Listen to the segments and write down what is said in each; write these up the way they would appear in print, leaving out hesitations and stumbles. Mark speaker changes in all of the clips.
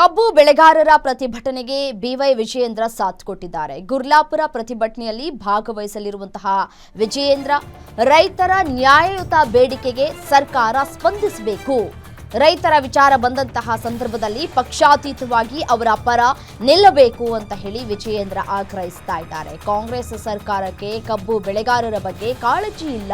Speaker 1: ಕಬ್ಬು ಬೆಳೆಗಾರರ ಪ್ರತಿಭಟನೆಗೆ ಬಿವೈ ವಿಜಯೇಂದ್ರ ಸಾಥ್ ಕೊಟ್ಟಿದ್ದಾರೆ. ಗುರ್ಲಾಪುರ ಪ್ರತಿಭಟನೆಯಲ್ಲಿ ಭಾಗವಹಿಸಲಿರುವಂತಹ ವಿಜಯೇಂದ್ರ ರೈತರ ನ್ಯಾಯಯುತ ಬೇಡಿಕೆಗೆ ಸರ್ಕಾರ ಸ್ಪಂದಿಸಬೇಕು. ರೈತರ ವಿಚಾರ ಬಂದಂತಹ ಸಂದರ್ಭದಲ್ಲಿ ಪಕ್ಷಾತೀತವಾಗಿ ಅವರ ಪರ ನಿಲ್ಲಬೇಕು ಅಂತ ಹೇಳಿ ವಿಜಯೇಂದ್ರ ಆಗ್ರಹಿಸ್ತಾ ಇದ್ದಾರೆ. ಕಾಂಗ್ರೆಸ್ ಸರ್ಕಾರಕ್ಕೆ ಕಬ್ಬು ಬೆಳೆಗಾರರ ಬಗ್ಗೆ ಕಾಳಜಿ ಇಲ್ಲ,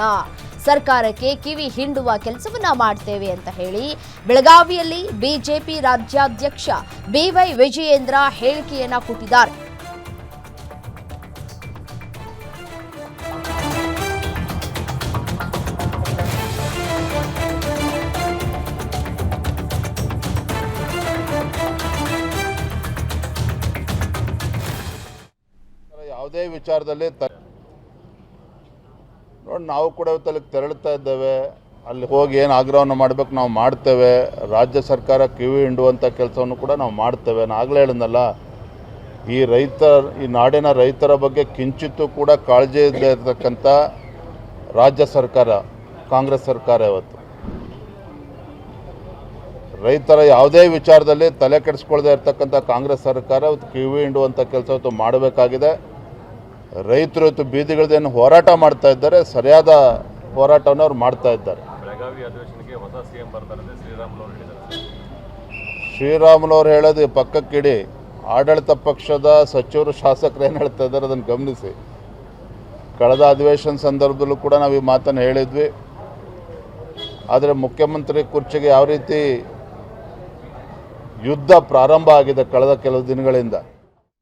Speaker 1: ಸರ್ಕಾರಕ್ಕೆ ಕಿವಿ ಹಿಂಡುವ ಕೆಲಸವನ್ನ ಮಾಡ್ತೇವೆ ಅಂತ ಹೇಳಿ ಬೆಳಗಾವಿಯಲ್ಲಿ ಬಿಜೆಪಿ ರಾಜ್ಯಾಧ್ಯಕ್ಷ ಬಿವೈ ವಿಜಯೇಂದ್ರ ಹೇಳಿಕೆಯನ್ನ ಕೊಟ್ಟಿದ್ದಾರೆ.
Speaker 2: ಯಾವುದೇ ವಿಚಾರದಲ್ಲಿ ನೋಡಿ ನಾವು ಕೂಡ ಇವತ್ತಲ್ಲಿ ತೆರಳುತ್ತಾ ಇದ್ದೇವೆ. ಅಲ್ಲಿ ಹೋಗಿ ಏನು ಆಗ್ರಹವನ್ನು ಮಾಡಬೇಕು ನಾವು ಮಾಡ್ತೇವೆ. ರಾಜ್ಯ ಸರ್ಕಾರ ಕಿವಿ ಹಿಂಡುವಂಥ ಕೆಲಸವನ್ನು ಕೂಡ ನಾವು ಮಾಡ್ತೇವೆ. ನಾನು ಆಗಲೇ ಹೇಳಿದ್ನಲ್ಲ, ಈ ನಾಡಿನ ರೈತರ ಬಗ್ಗೆ ಕಿಂಚಿತ್ತೂ ಕೂಡ ಕಾಳಜಿ ಇಲ್ಲದೆ ಇರತಕ್ಕಂಥ ರಾಜ್ಯ ಸರ್ಕಾರ ಕಾಂಗ್ರೆಸ್ ಸರ್ಕಾರ ಇವತ್ತು ರೈತರ ಯಾವುದೇ ವಿಚಾರದಲ್ಲಿ ತಲೆ ಕೆಡಿಸ್ಕೊಳ್ದೇ ಇರತಕ್ಕಂಥ ಕಾಂಗ್ರೆಸ್ ಸರ್ಕಾರ ಇವತ್ತು ಕಿವಿ ಹಿಂಡುವಂಥ ಕೆಲಸ ಇವತ್ತು ಮಾಡಬೇಕಾಗಿದೆ. ರೈತರು ಇವತ್ತು ಬೀದಿಗಳದೇನು ಹೋರಾಟ ಮಾಡ್ತಾ ಇದ್ದಾರೆ, ಸರಿಯಾದ ಹೋರಾಟವನ್ನು ಅವ್ರು ಮಾಡ್ತಾ ಇದ್ದಾರೆ. ಶ್ರೀರಾಮುಲು ಹೇಳೋದು ಪಕ್ಕಕ್ಕಿಡಿ, ಆಡಳಿತ ಪಕ್ಷದ ಸಚಿವರು ಶಾಸಕರು ಏನು ಹೇಳ್ತಾ ಇದ್ದಾರೆ ಅದನ್ನು ಗಮನಿಸಿ. ಕಳೆದ ಅಧಿವೇಶನ ಸಂದರ್ಭದಲ್ಲೂ ಕೂಡ ನಾವು ಈ ಮಾತನ್ನು ಹೇಳಿದ್ವಿ. ಆದರೆ ಮುಖ್ಯಮಂತ್ರಿ ಕುರ್ಚಿಗೆ ಯಾವ ರೀತಿ ಯುದ್ಧ ಪ್ರಾರಂಭ ಆಗಿದೆ ಕಳೆದ ಕೆಲವು ದಿನಗಳಿಂದ.